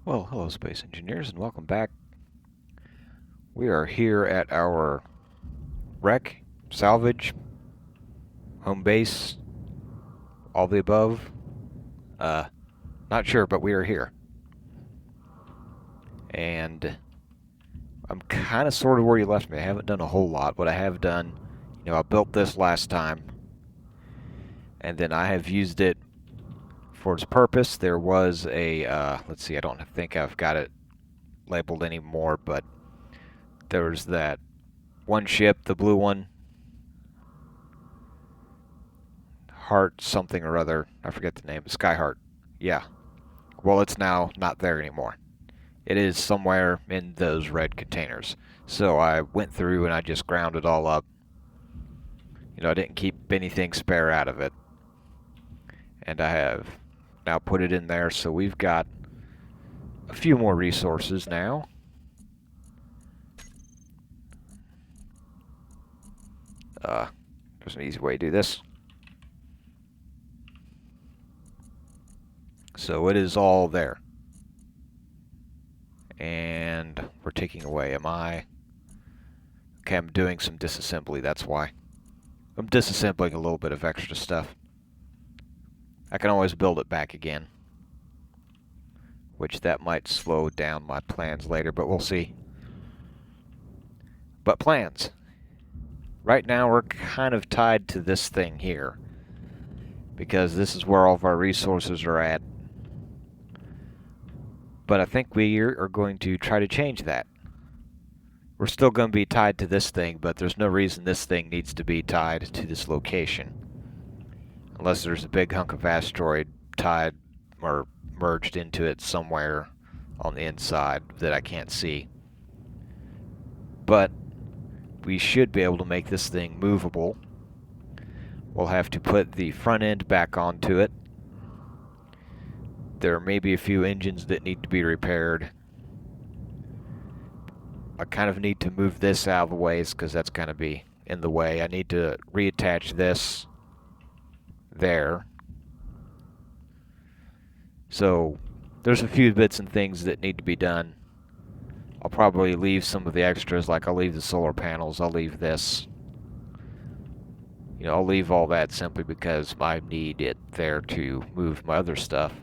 Well, hello Space Engineers and welcome back. We are here at our wreck, salvage, home base, all the above. Uh, Not sure, but we are here. And I'm kind of sort of where you left me. I haven't done a whole lot. What I have done, I built this last time, and then I have used it for its purpose. There was a, let's see, I don't think I've got it labeled anymore, but there was that one ship, the blue one, Heart something or other. I forget the name. Skyheart. Yeah. Well, it's now not there anymore. It is somewhere in those red containers. So I went through and I just ground it all up. I didn't keep anything spare out of it. And I have now put it in there, so we've got a few more resources now. There's an easy way to do this. So it is all there. And we're taking away, okay, I'm doing some disassembly, that's why. I'm disassembling a little bit of extra stuff. I can always build it back again, which that might slow down my plans later, but we'll see. But plans. Right now we're kind of tied to this thing here, because this is where all of our resources are at. But I think we are going to try to change that. We're still going to be tied to this thing, but there's no reason this thing needs to be tied to this location. Unless there's a big hunk of asteroid tied or merged into it somewhere on the inside that I can't see. But we should be able to make this thing movable. We'll have to put the front end back onto it. There may be a few engines that need to be repaired. I kind of need to move this out of the way because that's going to be in the way. I need to reattach this there. So there's a few bits and things that need to be done. I'll probably leave some of the extras, like I'll leave the solar panels, I'll leave this. I'll leave all that simply because I need it there to move my other stuff.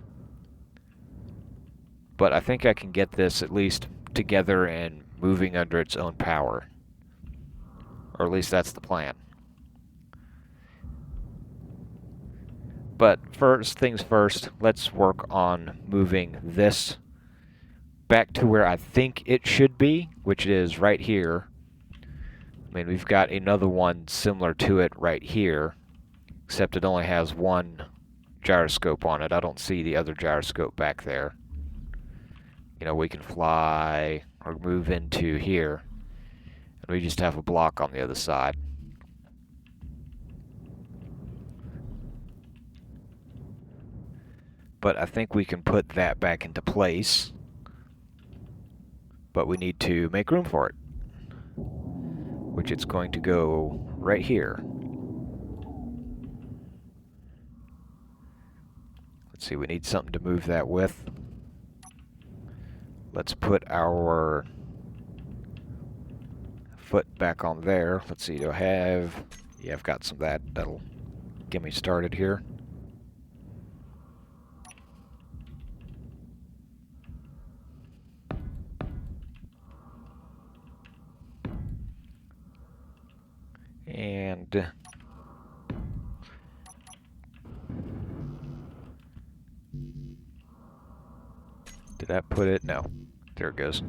But I think I can get this at least together and moving under its own power. Or at least that's the plan. But first things first, let's work on moving this back to where I think it should be, which is right here. I mean, we've got another one similar to it right here, except it only has one gyroscope on it. I don't see the other gyroscope back there. We can fly or move into here, and we just have a block on the other side. But I think we can put that back into place, but we need to make room for it, which it's going to go right here. Let's see, we need something to move that with. Let's put our foot back on there. Let's see, do I have... Yeah, I've got some of that. That'll get me started here. And did that put it? No. There it goes.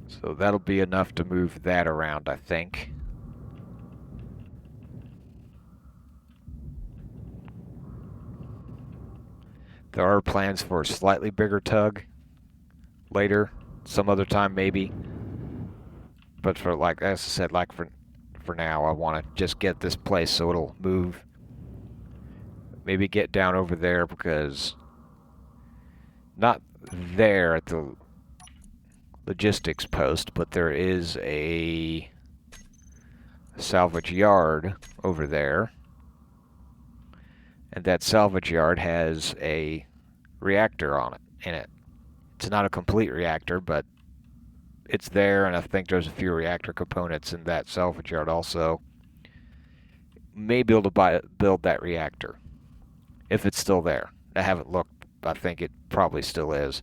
So that'll be enough to move that around, I think. There are plans for a slightly bigger tug later, some other time maybe. But for, like, as I said, like for now, I want to just get this place so it'll move. Maybe get down over there, because not there at the logistics post, but there is a salvage yard over there. And that salvage yard has a reactor in it. It's not a complete reactor, but it's there, and I think there's a few reactor components in that salvage yard also. May be able to build that reactor, if it's still there. I haven't looked. I think it probably still is.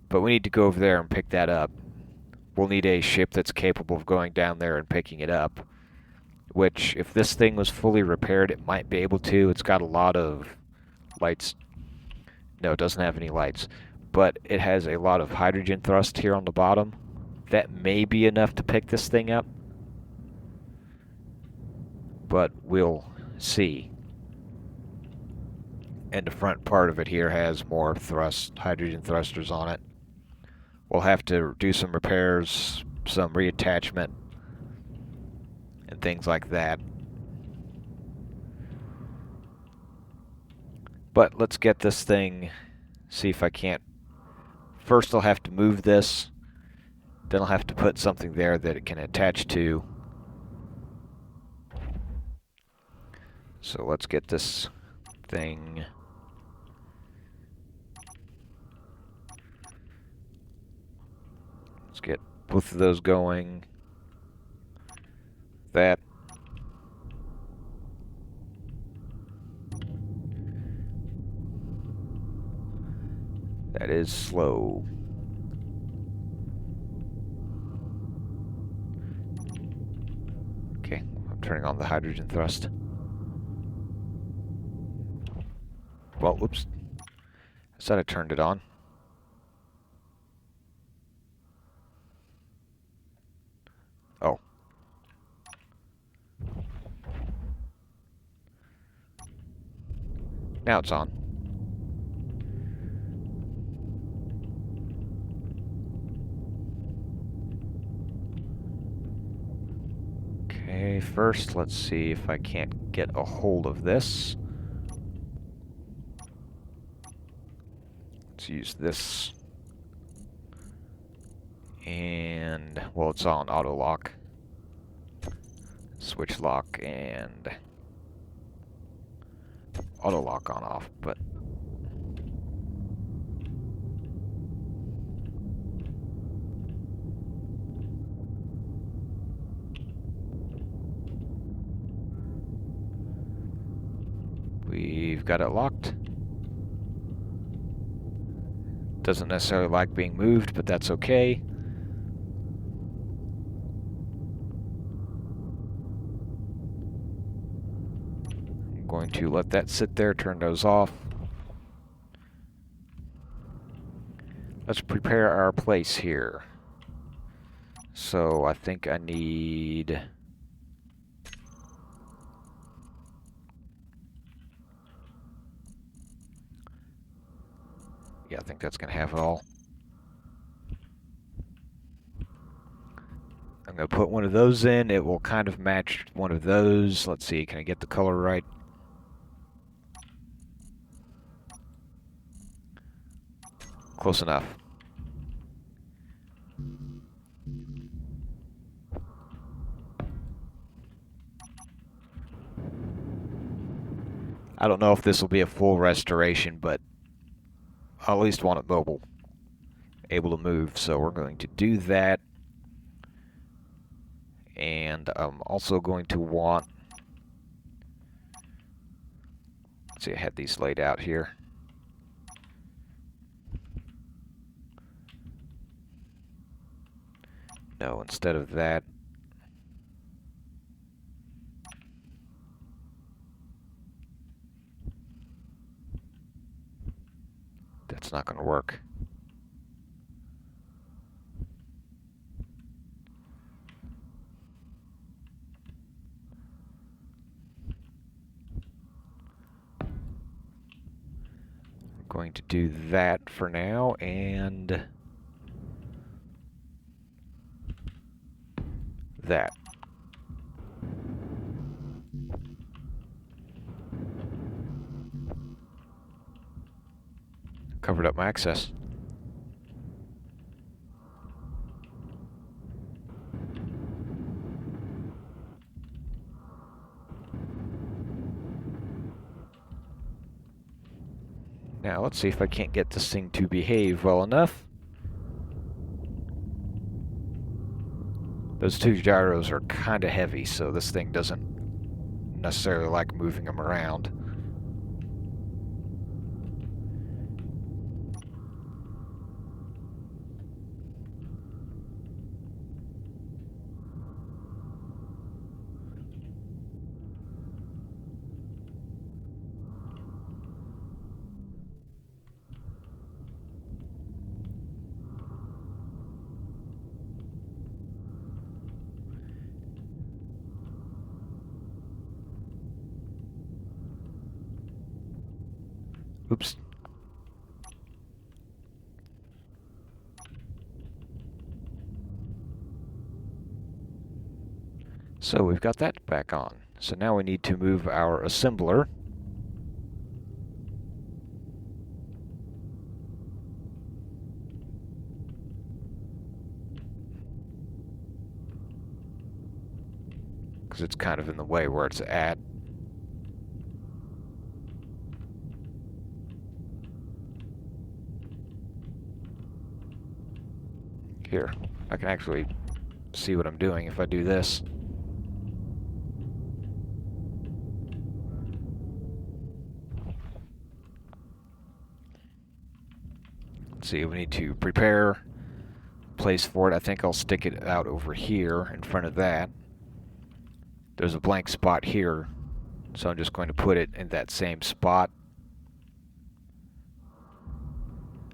But we need to go over there and pick that up. We'll need a ship that's capable of going down there and picking it up. Which, if this thing was fully repaired, it might be able to. It's got a lot of lights. No, it doesn't have any lights. But it has a lot of hydrogen thrust here on the bottom. That may be enough to pick this thing up. But we'll see. And the front part of it here has more hydrogen thrusters on it. We'll have to do some repairs, some reattachment, and things like that. But let's get this thing, see if I can't. First I'll have to move this, then I'll have to put something there that it can attach to. So let's get this thing. Let's get both of those going. That. That is slow. Okay, I'm turning on the hydrogen thrust. Well, whoops. I said I turned it on. Oh. Now it's on. Okay, first let's see if I can't get a hold of this. Let's use this. And, well, it's on auto lock. Switch lock and auto lock on off, but we've got it locked. Doesn't necessarily like being moved, but that's okay. I'm going to let that sit there, turn those off. Let's prepare our place here. So I think I need... Yeah, I think that's going to have it all. I'm going to put one of those in. It will kind of match one of those. Let's see, can I get the color right? Close enough. I don't know if this will be a full restoration, but I at least want it mobile, able to move, so we're going to do that. And I'm also going to want, let's see, I had these laid out here. No, instead of that, that's not going to work. I'm going to do that for now, and that. Covered up my access. Now, let's see if I can't get this thing to behave well enough. Those two gyros are kind of heavy, so this thing doesn't necessarily like moving them around. Oops. So we've got that back on. So now we need to move our assembler. Because it's kind of in the way where it's at. Here, I can actually see what I'm doing if I do this. Let's see, we need to prepare place for it. I think I'll stick it out over here in front of that. There's a blank spot here, so I'm just going to put it in that same spot.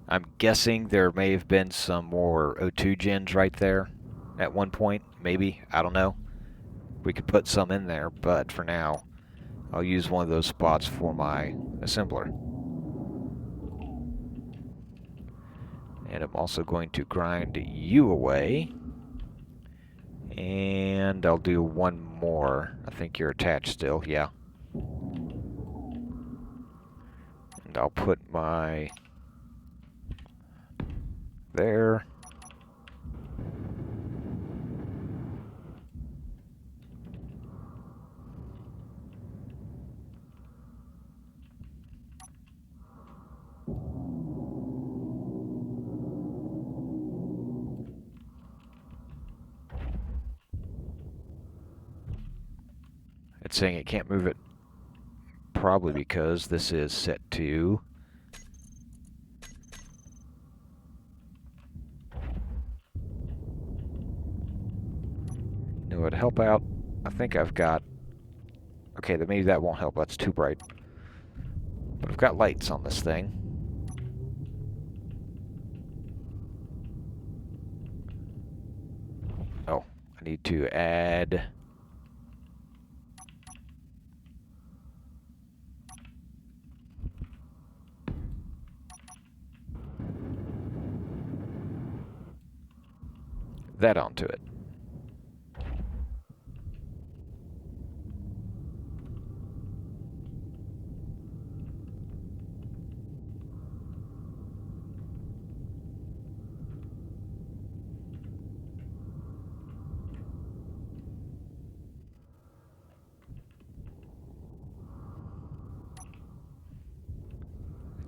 I'm guessing there may have been some more O2 gens right there at one point, maybe, I don't know. We could put some in there, but for now, I'll use one of those spots for my assembler. And I'm also going to grind you away. And I'll do one more. I think you're attached still, yeah. And I'll put my... there. It's saying it can't move it, probably because this is set to... It would help out. I think I've got... Okay, maybe that won't help. That's too bright. But I've got lights on this thing. Oh, I need to add... that onto it.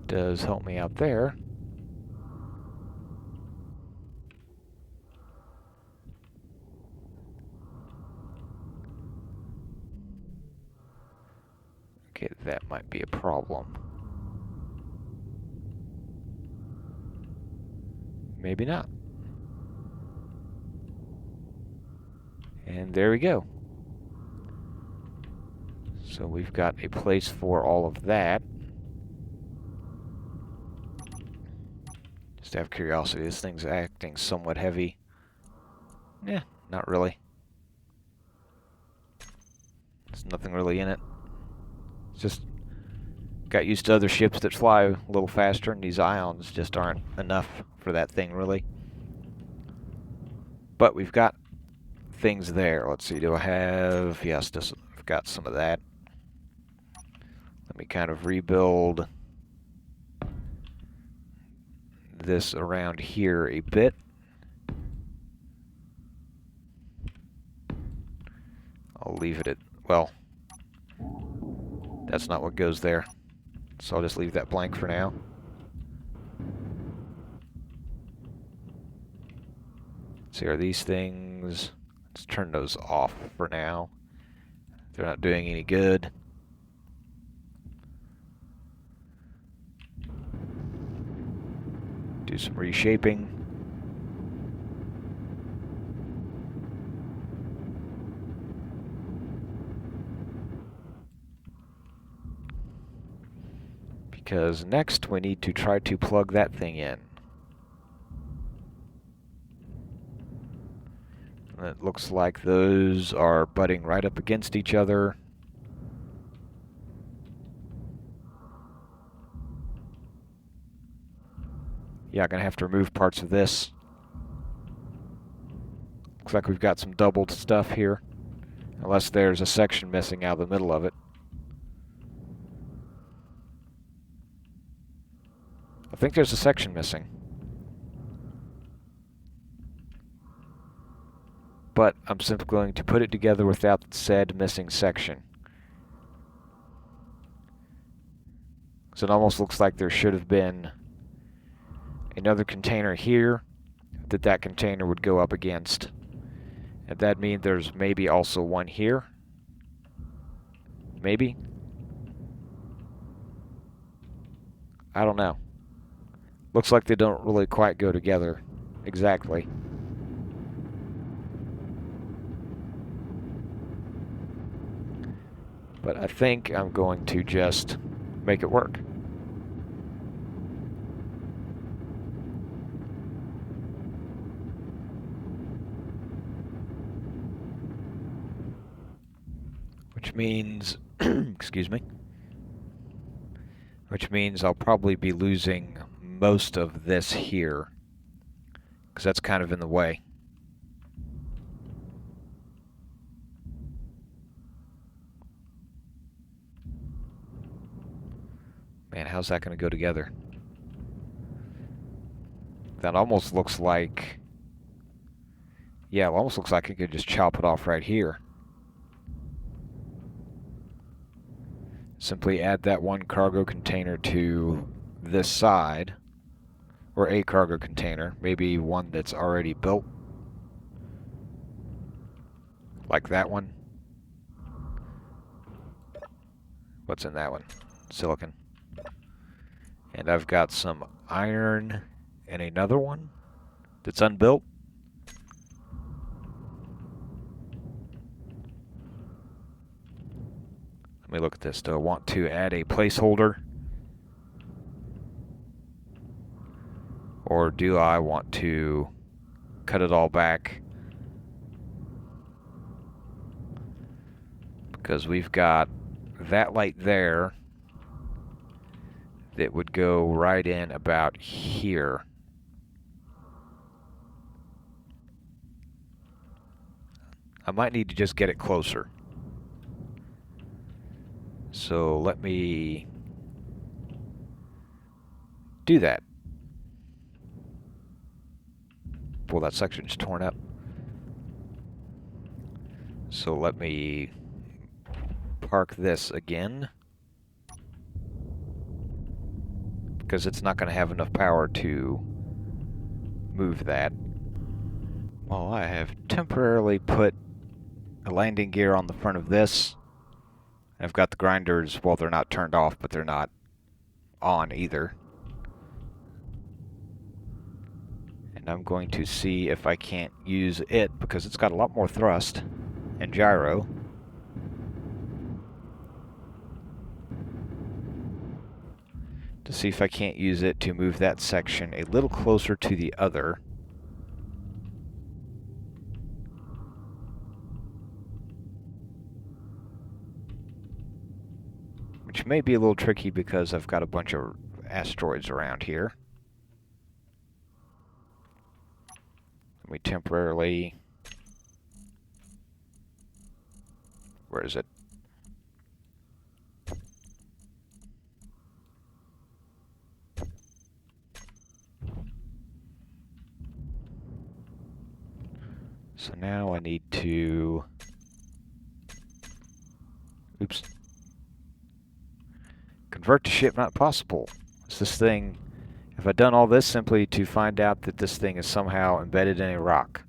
Does help me out there. Okay, that might be a problem. Maybe not. And there we go. So we've got a place for all of that. Just out of curiosity, this thing's acting somewhat heavy. Yeah, not really. There's nothing really in it. It's just got used to other ships that fly a little faster, and these ions just aren't enough for that thing, really. But we've got things there. Let's see, do I have... Yes, I've got some of that. Let me kind of rebuild this around here a bit. I'll leave it at... well, that's not what goes there. So I'll just leave that blank for now. See, are these things... Let's turn those off for now. They're not doing any good. Do some reshaping. Because next we need to try to plug that thing in. And it looks like those are butting right up against each other. Yeah, I'm gonna have to remove parts of this. Looks like we've got some doubled stuff here. Unless there's a section missing out of the middle of it. I think there's a section missing. But I'm simply going to put it together without said missing section. So it almost looks like there should have been another container here that container would go up against. And that means there's maybe also one here. Maybe. I don't know. Looks like they don't really quite go together exactly. But I think I'm going to just make it work. Which means, excuse me, which means I'll probably be losing most of this here, because that's kind of in the way. Man, how's that going to go together? That almost looks like... Yeah, it almost looks like I could just chop it off right here. Simply add that one cargo container to this side, or a cargo container, maybe one that's already built, like that one. What's in that one? Silicon. And I've got some iron and another one that's unbuilt. Let me look at this. Do I want to add a placeholder? Or do I want to cut it all back? Because we've got that light there that would go right in about here. I might need to just get it closer. So let me do that. Well, that section's torn up. So let me park this again, because it's not going to have enough power to move that. Well, I have temporarily put a landing gear on the front of this. I've got the grinders, well, they're not turned off, but they're not on either. And I'm going to see if I can't use it, because it's got a lot more thrust and gyro. To see if I can't use it to move that section a little closer to the other. Which may be a little tricky because I've got a bunch of asteroids around here. Let me temporarily... Where is it? So now I need to... Oops. Convert to ship not possible. Is this thing... Have I done all this simply to find out that this thing is somehow embedded in a rock?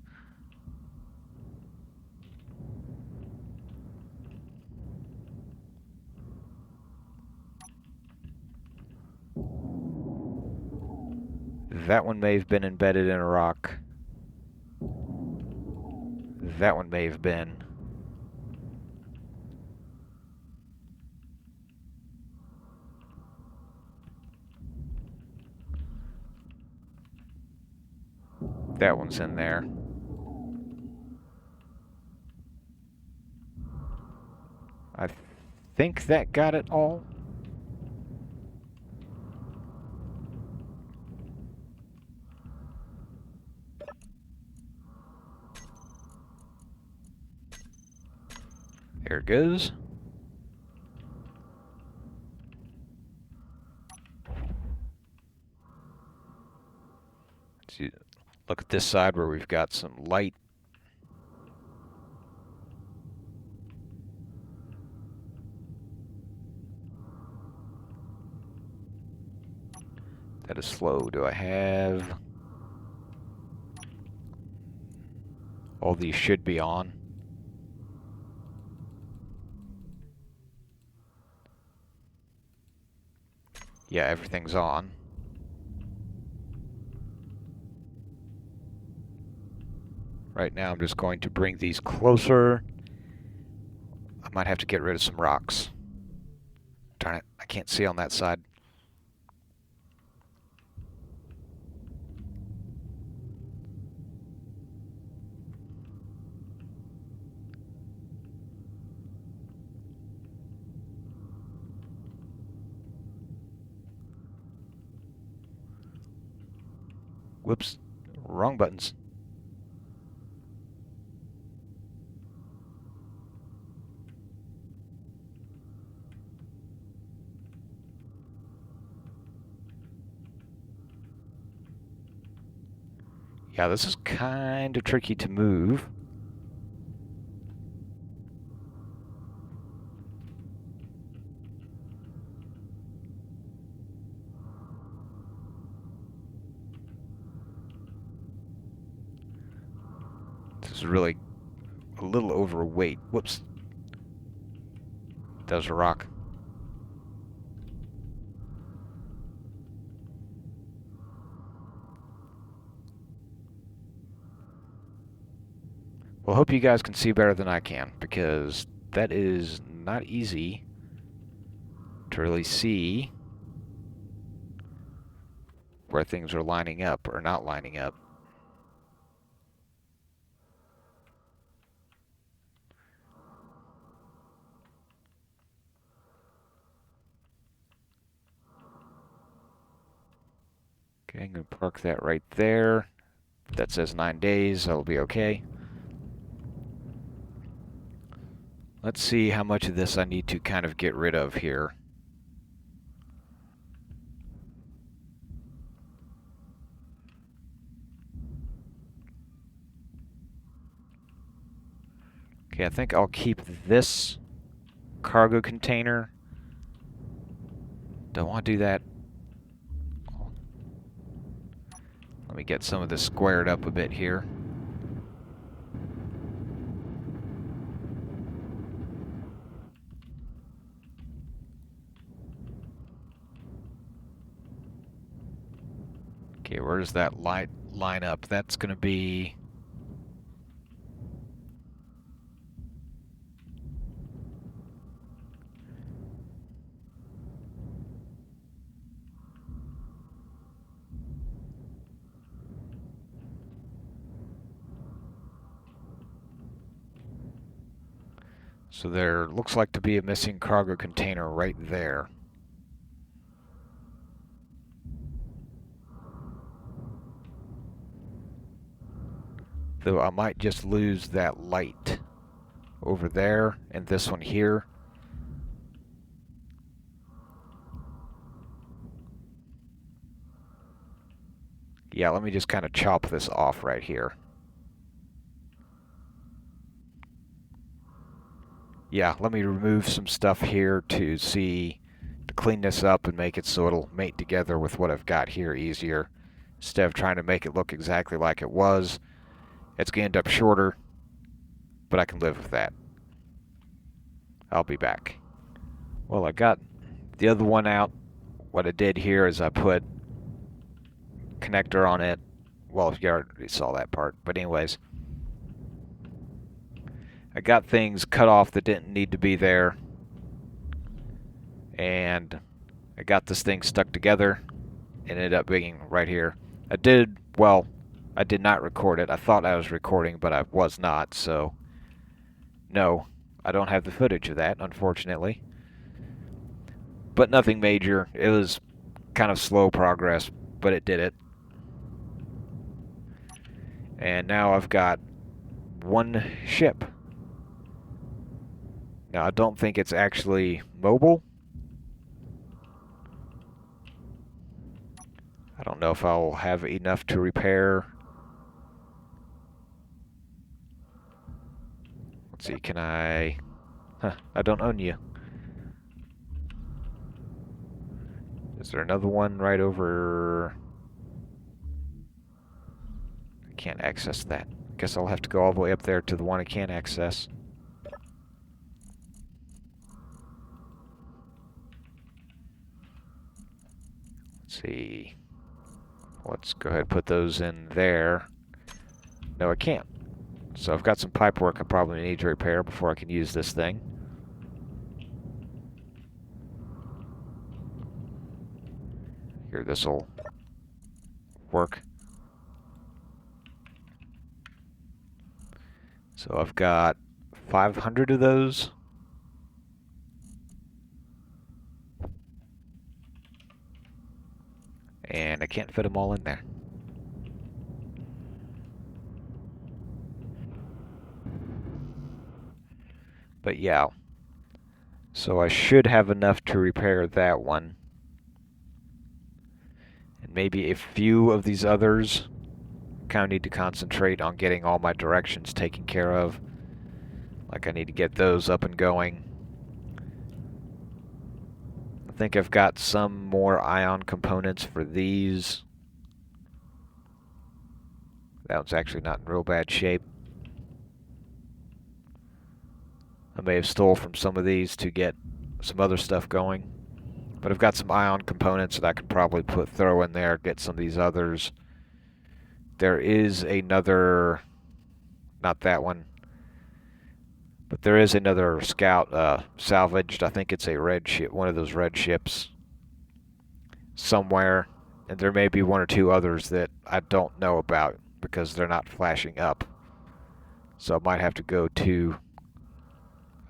That one may have been embedded in a rock. That one may have been. That one's in there. I think that got it all. There it goes. Let's see, look at this side where we've got some light. That is slow. Do I have... All these should be on. Yeah, everything's on. Right now I'm just going to bring these closer. I might have to get rid of some rocks. Darn it, I can't see on that side. Whoops, wrong buttons. Yeah, this is kind of tricky to move. This is really a little overweight. Whoops. That was a rock. Well, I hope you guys can see better than I can, because that is not easy to really see where things are lining up or not lining up. Okay, I'm going to park that right there. That says 9 days, that'll be okay. Let's see how much of this I need to kind of get rid of here. Okay, I think I'll keep this cargo container. Don't want to do that. Let me get some of this squared up a bit here. Okay, where does that light line up? That's going to be... So there looks like to be a missing cargo container right there. Though I might just lose that light over there and this one here. Yeah, let me just kind of chop this off right here. Yeah, let me remove some stuff here to see the clean this up and make it so it'll mate together with what I've got here easier. Instead of trying to make it look exactly like it was, it's going to end up shorter, but I can live with that. I'll be back. Well, I got the other one out. What I did here is I put connector on it. Well, you already saw that part, but anyways, I got things cut off that didn't need to be there, and I got this thing stuck together and ended up being right here. I did not record it. I thought I was recording, but I was not, so no, I don't have the footage of that, unfortunately. But nothing major. It was kind of slow progress, but it did it. And now I've got one ship. Now, I don't think it's actually mobile. I don't know if I'll have enough to repair. Let's see, can I... I don't own you. Is there another one right over... I can't access that. Guess I'll have to go all the way up there to the one I can't access. Let's see. Let's go ahead and put those in there. No, I can't. So I've got some pipe work I probably need to repair before I can use this thing. Here, this'll work. So I've got 500 of those. And I can't fit them all in there. But yeah, so I should have enough to repair that one. And maybe a few of these others. Kind of need to concentrate on getting all my directions taken care of. Like I need to get those up and going. I think I've got some more ion components for these. That one's actually not in real bad shape. I may have stole from some of these to get some other stuff going. But I've got some ion components that I could probably throw in there, get some of these others. There is another, not that one, but there is another scout salvaged. I think it's a red ship, one of those red ships somewhere. And there may be one or two others that I don't know about because they're not flashing up. So I might have to go to,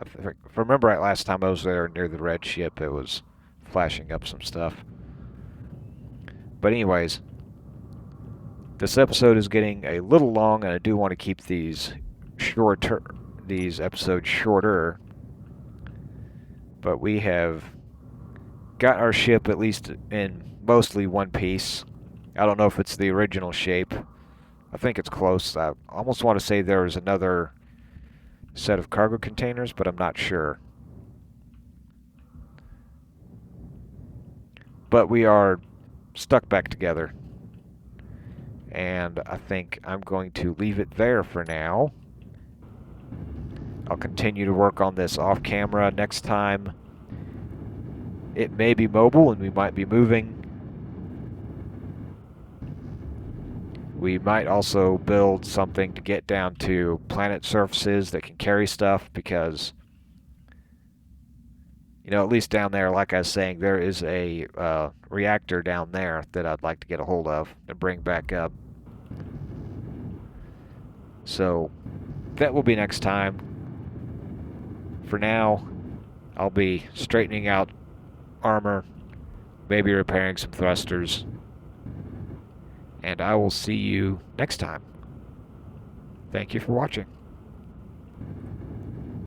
if I remember right, last time I was there near the red ship, it was flashing up some stuff. But anyways, this episode is getting a little long, and I do want to keep these episodes shorter. But we have got our ship at least in mostly one piece. I don't know if it's the original shape. I think it's close. I almost want to say there is another set of cargo containers, but I'm not sure. But we are stuck back together. And I think I'm going to leave it there for now. I'll continue to work on this off camera next time. It may be mobile and we might be moving. We might also build something to get down to planet surfaces that can carry stuff because, you know, at least down there, like I was saying, there is a reactor down there that I'd like to get a hold of and bring back up. So that will be next time. For now, I'll be straightening out armor, maybe repairing some thrusters, and I will see you next time. Thank you for watching.